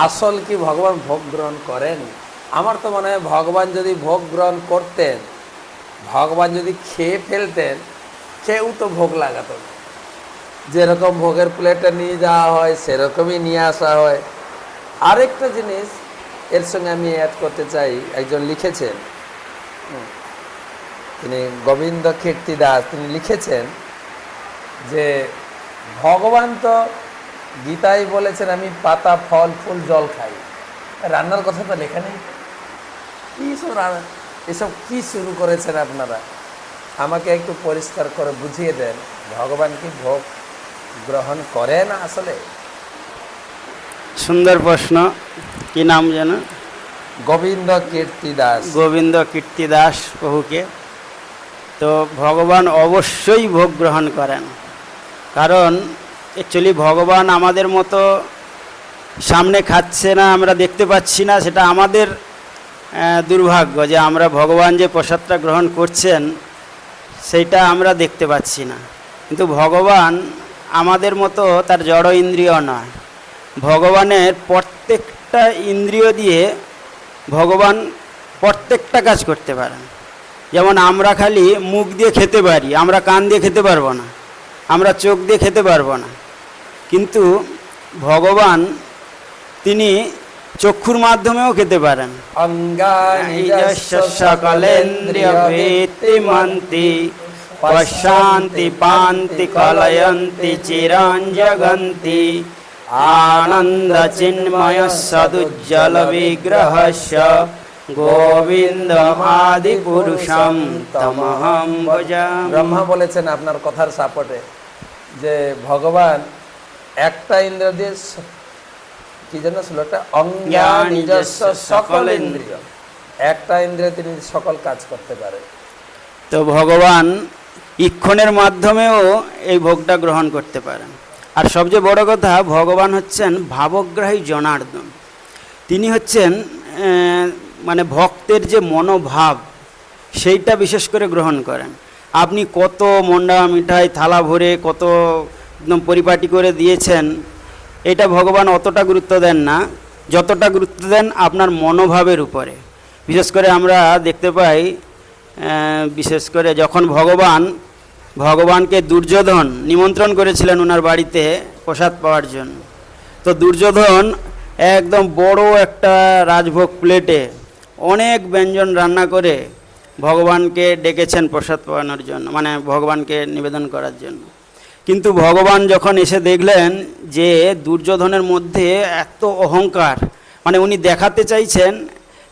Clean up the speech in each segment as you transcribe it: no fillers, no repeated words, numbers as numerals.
আসল কি ভগবান ভোগ গ্রহণ করেন? আমার তো মনে হয় ভগবান যদি ভোগ গ্রহণ করতেন, ভগবান যদি খেয়ে ফেলতেন, কেউ তো ভোগ লাগাতো না। যেরকম ভোগের প্লেটে নিয়ে যাওয়া হয় সেরকমই নিয়ে আসা হয়। আরেকটা জিনিস এর সঙ্গে আমি অ্যাড করতে চাই, একজন লিখেছেন, তিনি গোবিন্দ কীর্তি দাস, তিনি লিখেছেন যে ভগবান তো গীতায় বলেছেন আমি পাতা ফল ফুল জল খাই, রান্নার কথা তো লেখা নেই। কী সব এসব কী শুরু করেছেন আপনারা? আমাকে একটু পরিষ্কার করে বুঝিয়ে দেন, ভগবান কি ভোগ গ্রহণ করেন আসলে? সুন্দর প্রশ্ন। কি নাম যেন? গোবিন্দ কীর্তি দাস। গোবিন্দ কীর্তি দাস প্রভুকে। তো ভগবান অবশ্যই ভোগ গ্রহণ করেন, কারণ অ্যাকচুয়ালি ভগবান আমাদের মতো সামনে খাচ্ছে না, আমরা দেখতে পাচ্ছি না, সেটা আমাদের দুর্ভাগ্য যে আমরা ভগবান যে প্রসাদটা গ্রহণ করছেন সেইটা আমরা দেখতে পাচ্ছি না। কিন্তু ভগবান আমাদের মতো তার জড় ইন্দ্রিয় নয়। ভগবানের প্রত্যেকটা ইন্দ্রিয় দিয়ে ভগবান প্রত্যেকটা কাজ করতে পারেন। যেমন আমরা খালি মুখ দিয়ে খেতে পারি, আমরা কান দিয়ে খেতে পারবো না, আমরা চোখ দিয়ে খেতে পারবো না, কিন্তু ভগবান তিনি চক্ষুর মাধ্যমেও খেতে পারেন। সকলেন্দ্রিয় ভিত্তিমন্তি পশ্যান্তি পান্তি কলয়ন্তি চিরঞ্জগন্তি আনন্দ চিন্ময় সদুজ্জ্বল বিগ্রহস্য গোবিন্দমাদি পুরুষম তমহং ভজামি। ব্রহ্মা বলেছেন আপনার কথার সাপোর্টে যে ভগবান একটা ইন্দ্রিয় দিয়ে, কি যেন শ্লোকটা, অঙ্গা নিজস্ব সকল ইন্দ্রিয়, একটা ইন্দ্রিয় তিনি সকল কাজ করতে পারে। তো ভগবান ইক্ষণের মাধ্যমেও এই ভোগটা গ্রহণ করতে পারেন। আর সবচেয়ে বড় কথা, ভগবান হচ্ছেন ভাবগ্রাহী জনার্দন। তিনি হচ্ছেন মানে ভক্তের যে মনোভাব সেইটা বিশেষ করে গ্রহণ করেন। আপনি কত মন্ডা মিঠাই থালা ভরে কত একদম পরিপাটি করে দিয়েছেন, এটা ভগবান অতটা গুরুত্ব দেন না, যতটা গুরুত্ব দেন আপনার মনোভাবের উপরে। বিশেষ করে আমরা দেখতে পাই, বিশেষ করে যখন ভগবানকে দুর্যোধন নিমন্ত্রণ করেছিলেন ওনার বাড়িতে প্রসাদ পাওয়ার জন্য, তো দুর্যোধন একদম বড় একটা রাজভোগ প্লেটে অনেক ব্যঞ্জন রান্না করে ভগবানকে ডেকেছেন প্রসাদ পাওয়ানোর জন্য, মানে ভগবানকে নিবেদন করার জন্য। কিন্তু ভগবান যখন এসে দেখলেন যে দুর্যোধনের মধ্যে এত অহংকার, মানে উনি দেখাতে চাইছেন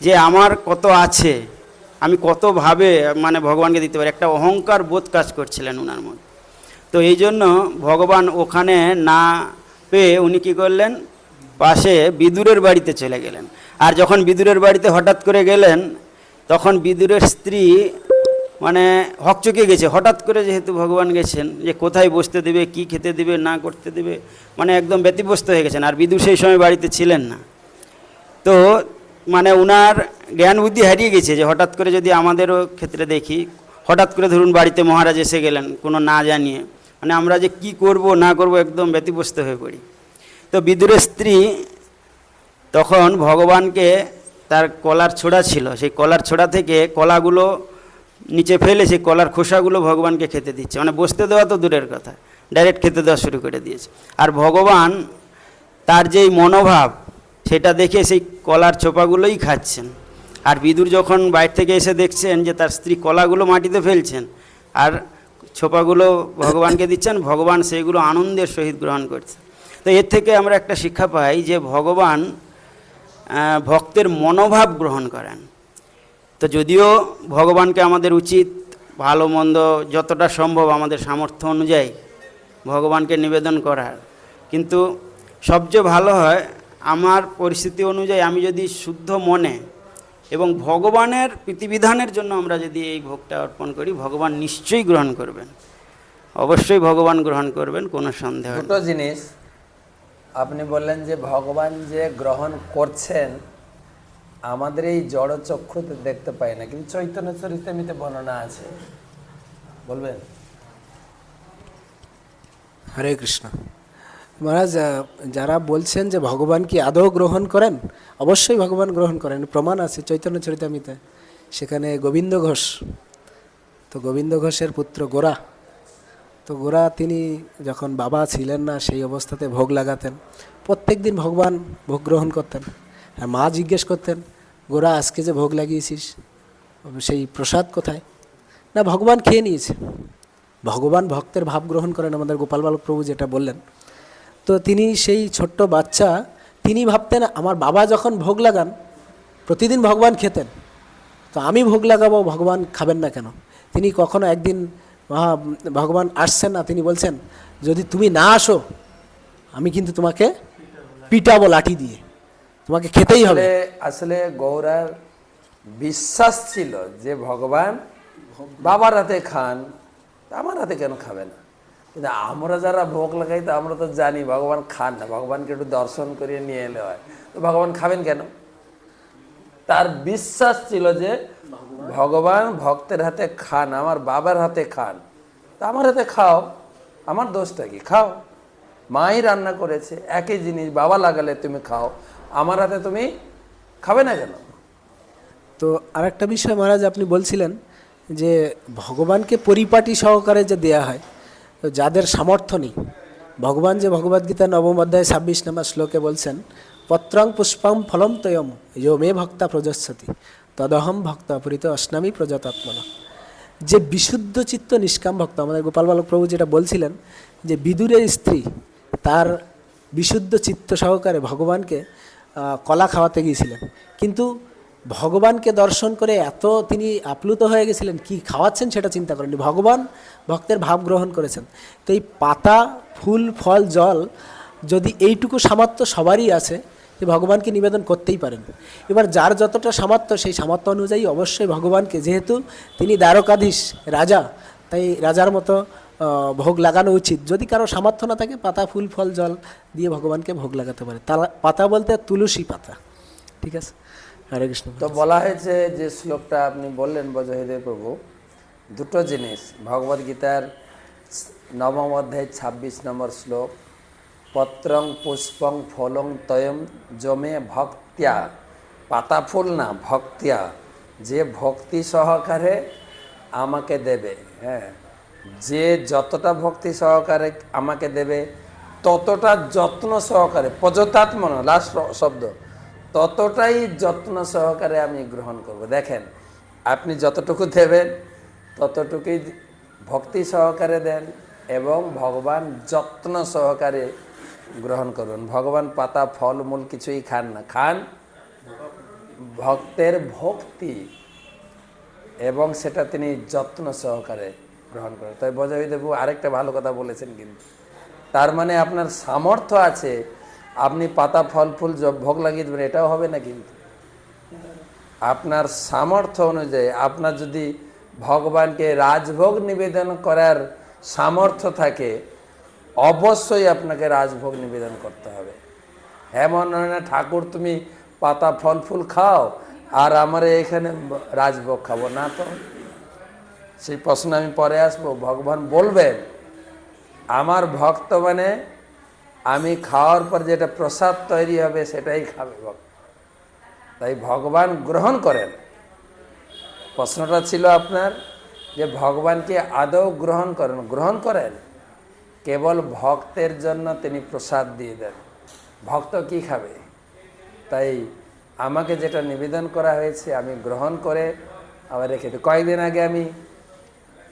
যে আমার কত আছে, আমি কতভাবে মানে ভগবানকে দিতে পারি, একটা অহংকার বোধ কাজ করছিলেন ওনার মধ্যে। তো এই জন্য ভগবান ওখানে না পেয়ে উনি কী করলেন, পাশে বিদুরের বাড়িতে চলে গেলেন। আর যখন বিদুরের বাড়িতে হঠাৎ করে গেলেন, তখন বিদুরের স্ত্রী মানে হকচকে গেছে। হঠাৎ করে যেহেতু ভগবান গেছেন, যে কোথায় বসতে দেবে, কি খেতে দেবে, না করতে দেবে, মানে একদম ব্যতিব্যস্ত হয়ে গেছেন। আর বিদুর সেই সময় বাড়িতে ছিলেন না। তো মানে ওনার জ্ঞান বুদ্ধি হারিয়ে গেছে যে হঠাৎ করে যদি আমাদেরও ক্ষেত্রে দেখি, হঠাৎ করে ধরুন বাড়িতে মহারাজ এসে গেলেন কোনো না জানিয়ে, মানে আমরা যে কি করব না করব একদম ব্যতিব্যস্ত হয়ে পড়ি। তো বিদুরের স্ত্রী তখন ভগবানকে, তার কলার ছোড়া ছিল, সেই কলার ছোড়া থেকে কলাগুলো নিচে ফেলে সেই কলার খোসাগুলো ভগবানকে খেতে দিচ্ছে। মানে বসতে দেওয়া তো দূরের কথা, ডাইরেক্ট খেতে দেওয়া শুরু করে দিয়েছে। আর ভগবান তার যেই মনোভাব সেটা দেখে সেই কলার ছোপাগুলোই খাচ্ছেন। আর বিদুর যখন বাইরে থেকে এসে দেখছেন যে তার স্ত্রী কলাগুলো মাটিতে ফেলছেন আর ছোপাগুলো ভগবানকে দিচ্ছেন, ভগবান সেইগুলো আনন্দের সহিত গ্রহণ করছেন। তো এর থেকে আমরা একটা শিক্ষা পাই যে ভগবান ভক্তের মনোভাব গ্রহণ করেন। তো যদিও ভগবানকে আমাদের উচিত ভালো মন্দ যতটা সম্ভব আমাদের সামর্থ্য অনুযায়ী ভগবানকে নিবেদন করার, কিন্তু সবচেয়ে ভালো হয় আমার পরিস্থিতি অনুযায়ী আমি যদি শুদ্ধ মনে এবং ভগবানের প্রীতিবিধানের জন্য আমরা যদি এই ভোগটা অর্পণ করি, ভগবান নিশ্চয়ই গ্রহণ করবেন, অবশ্যই ভগবান গ্রহণ করবেন, কোনো সন্দেহ নেই। দুটো জিনিস আপনি বললেন যে ভগবান যে গ্রহণ করছেন আমাদের এই জড় চক্ষুতে দেখতে পাই না, কিন্তু চৈতন্য চরিতামৃতে বর্ণনা আছে, বলবেন? হরে কৃষ্ণ। মহারাজ, যারা বলছেন যে ভগবান কি আদৌ গ্রহণ করেন, অবশ্যই ভগবান গ্রহণ করেন, প্রমাণ আছে চৈতন্য চরিতামৃতে। সেখানে গোবিন্দ ঘোষ, তো গোবিন্দ ঘোষের পুত্র গোরা, তো গোরা তিনি যখন বাবা ছিলেন না সেই অবস্থাতে ভোগ লাগাতেন, প্রত্যেক দিন ভগবান ভোগ গ্রহণ করতেন। আর মা জিজ্ঞেস করতেন, গোরা আজকে যে ভোগ লাগিয়েছিস সেই প্রসাদ কোথায়? না, ভগবান খেয়ে নিয়েছে। ভগবান ভক্তের ভাব গ্রহণ করেন, আমাদের গোপাল বালক প্রভু যেটা বললেন। তো তিনি সেই ছোট্ট বাচ্চা, তিনি ভাবতেন আমার বাবা যখন ভোগ লাগান প্রতিদিন ভগবান খেতেন, তো আমি ভোগ লাগাবো, ভগবান খাবেন না কেন? তিনি কখনো একদিন ভগবান আসছেন না, তিনি বলছেন যদি তুমি না আসো আমি কিন্তু তোমাকে পিটাবো লাঠি দিয়ে, তোমাকে খেতেই হবে। আসলে গৌরার বিশ্বাস ছিল যে ভগবান বাবার হাতে খান, আমার হাতে কেন খাবে না? কিন্তু আমরা যারা ভোগ লাগাই, তো আমরা তো জানি ভগবান খান না, ভগবানকে একটু দর্শন করিয়ে নিয়ে এলে হয়, তো ভগবান খাবেন কেন? তার বিশ্বাস ছিল যে ভগবান ভক্তের হাতে খান, আমার বাবার হাতে খান, তা আমার হাতে খাও, আমার দোষটা কি? খাও, মাই রান্না করেছে, একই জিনিস বাবা লাগালে তুমি খাও, আমার হাতে তুমি খাবে না কেন? তো আরেকটা বিষয় মহারাজ, আপনি বলছিলেন যে ভগবানকে পরিপাটি সহকারে যে দেয়া হয়, তো যাদের সামর্থ্য নেই, ভগবান যে ভগবদ্গীতা নবম অধ্যায় 26 নম্বর শ্লোকে বলছেন, পত্রং পুষ্পম ফলম তয়ম যো মে ভক্তা প্রযচ্ছতি তদহম ভক্ত অপরিত অস্নামি প্রজাতাত্মনা। যে বিশুদ্ধ চিত্ত নিষ্কাম ভক্ত, আমাদের গোপাল বালক প্রভু যেটা বলছিলেন যে বিদুরের স্ত্রী তার বিশুদ্ধ চিত্ত সহকারে ভগবানকে কলা খাওয়াতে গিয়েছিলেন, কিন্তু ভগবানকে দর্শন করে এত তিনি আপ্লুত হয়ে গেছিলেন, কি খাওয়াচ্ছেন সেটা চিন্তা করেননি, ভগবান ভক্তের ভাব গ্রহণ করেছেন। তো এই পাতা, ফুল, ফল, জল যদি এইটুকু সামর্থ্য সবারই আছে, যে ভগবানকে নিবেদন করতেই পারেন। এবার যার যতটা সামর্থ্য, সেই সামর্থ্য অনুযায়ী অবশ্যই ভগবানকে, যেহেতু তিনি দ্বারকাধীশ রাজা, তাই রাজার মতো ভোগ লাগানো উচিত। যদি কারো সামর্থ্য না থাকে, পাতা, ফুল, ফল, জল দিয়ে ভগবানকে ভোগ লাগাতে পারে। পাতা বলতে তুলসী পাতা, ঠিক আছে? হরে কৃষ্ণ। তো বলা হয়েছে যে শ্লোকটা আপনি বললেন বজহৃদয় প্রভু, দুটো জিনিস, ভগবদ্গীতার নবম অধ্যায় 26 নম্বর শ্লোক, পত্রং পুষ্পং ফলং তয়ম জমে ভক্তিয়া, পাতা ফুল না, ভক্তিয়া, যে ভক্তি সহকারে আমাকে দেবে, হ্যাঁ, যে যতটা ভক্তি সহকারে আমাকে দেবে ততটা যত্ন সহকারে, প্রযতাত্মনা লাস্ট শব্দ, ততটাই যত্ন সহকারে আমি গ্রহণ করব। দেখেন, আপনি যতটুকু দেবেন ততটুকুই ভক্তি সহকারে দেন এবং ভগবান যত্ন সহকারে গ্রহণ করবেন। ভগবান পাতা ফল মূল কিছুই খান না, খান ভক্তের ভক্তি, এবং সেটা তিনি যত্ন সহকারে গ্রহণ করেন। তাই বজহৃদয় আরেকটা ভালো কথা বলেছেন, কিন্তু তার মানে আপনার সামর্থ্য আছে, আপনি পাতা ফল ফুল ভোগ লাগিয়ে দেবেন, এটাও হবে না। কিন্তু আপনার সামর্থ্য অনুযায়ী, আপনার যদি ভগবানকে রাজভোগ নিবেদন করার সামর্থ্য থাকে, অবশ্যই আপনাকে রাজভোগ নিবেদন করতে হবে। এমন নয় না ঠাকুর তুমি পাতা ফল ফুল খাও আর আমার এখানে রাজভোগ খাবো না, তো সেই প্রশ্ন আমি পরে আসবো। ভগবান বলবেন আমার ভক্ত মানে আমি খাওয়ার পর যেটা প্রসাদ তৈরি হবে সেটাই খাবে ভক্ত, তাই ভগবান গ্রহণ করেন। প্রশ্নটা ছিল আপনার যে ভগবানকে আদৌ গ্রহণ করেন? কেবল ভক্তের জন্য তিনি প্রসাদ দিয়ে দেন, ভক্ত কি খাবে? তাই আমাকে যেটা নিবেদন করা হয়েছে আমি গ্রহণ করে আবার রেখে দিই। কয়েকদিন আগে আমি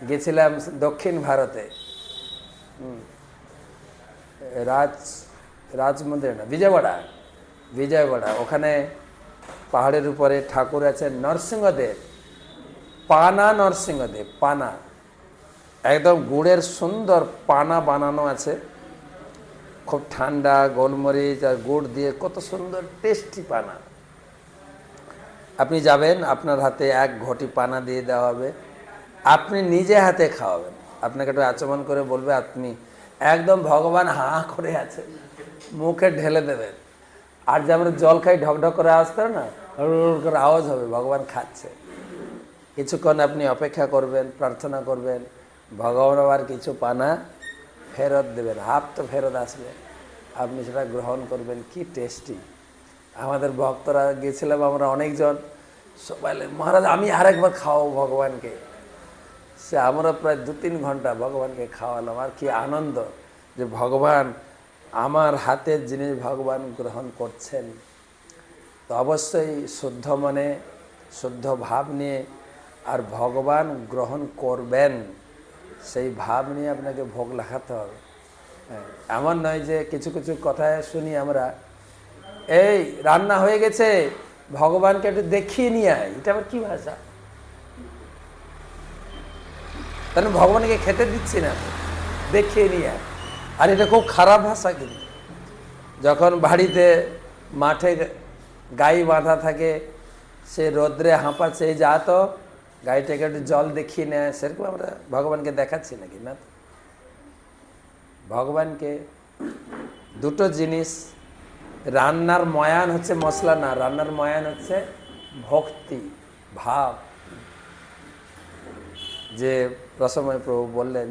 গেছিলাম দক্ষিণ ভারতে, রাজমন্দির না, বিজয়বাড়া। ওখানে পাহাড়ের উপরে ঠাকুর আছেন নরসিংহদেব, পানা একদম গুড়ের সুন্দর পানা বানানো আছে, খুব ঠান্ডা, গোলমরিচ আর গুড় দিয়ে কত সুন্দর টেস্টি পানা। আপনি যাবেন, আপনার হাতে এক ঘটি পানা দিয়ে দেওয়া হবে, আপনি নিজে হাতে খাওয়াবেন, আপনাকে একটু আচমন করে বলবে, আপনি একদম ভগবান হাঁ করে আছে, মুখে ঢেলে দেবেন। আর যে আমরা জল খাই ঢকঢক করে আওয়াজ করে না, করে আওয়াজ হবে, ভগবান খাচ্ছে। কিছুক্ষণ আপনি অপেক্ষা করবেন, প্রার্থনা করবেন, ভগবান আবার কিছু পানা ফেরত দেবেন, হাফ তো ফেরত আসবে। আপনি সেটা গ্রহণ করবেন, কি টেস্টি। আমাদের ভক্তরা গেছিলাম আমরা অনেকজন, সবাই বলে, মহারাজ আমি আরেকবার খাওয়াবো ভগবানকে। সে আমরা প্রায় 2-3 ঘন্টা ভগবানকে খাওয়ালাম। আর কি আনন্দ যে ভগবান আমার হাতের জিনিস ভগবান গ্রহণ করছেন। তো অবশ্যই শুদ্ধ মনে শুদ্ধ ভাব নিয়ে আর ভগবান গ্রহণ করবেন সেই ভাব নিয়ে আপনাকে ভোগ লাগাতে হবে। হ্যাঁ, এমন নয় যে কিছু কিছু কথায় শুনি আমরা, এই রান্না হয়ে গেছে ভগবানকে একটু দেখিয়ে নিয়ে আয়। এটা আবার কি ভাষা? তাহলে ভগবানকে খেতে দিচ্ছি না, দেখিয়ে নিয়ে আয়। আর এটা খুব খারাপ ভাষা। কিন্তু যখন বাড়িতে মাঠে গাই বাঁধা থাকে, সে রোদ্রে হাঁপাচ্ছে, যা তো গাইটাকে একটু জল দেখিয়ে নেয়, সেরকম আমরা ভগবানকে দেখাচ্ছি নাকি? না তো। ভগবানকে দুটো জিনিস, রান্নার ময়ান হচ্ছে মশলা না, রান্নার ময়ান হচ্ছে ভক্তি ভাব। যে রসময় প্রভু বললেন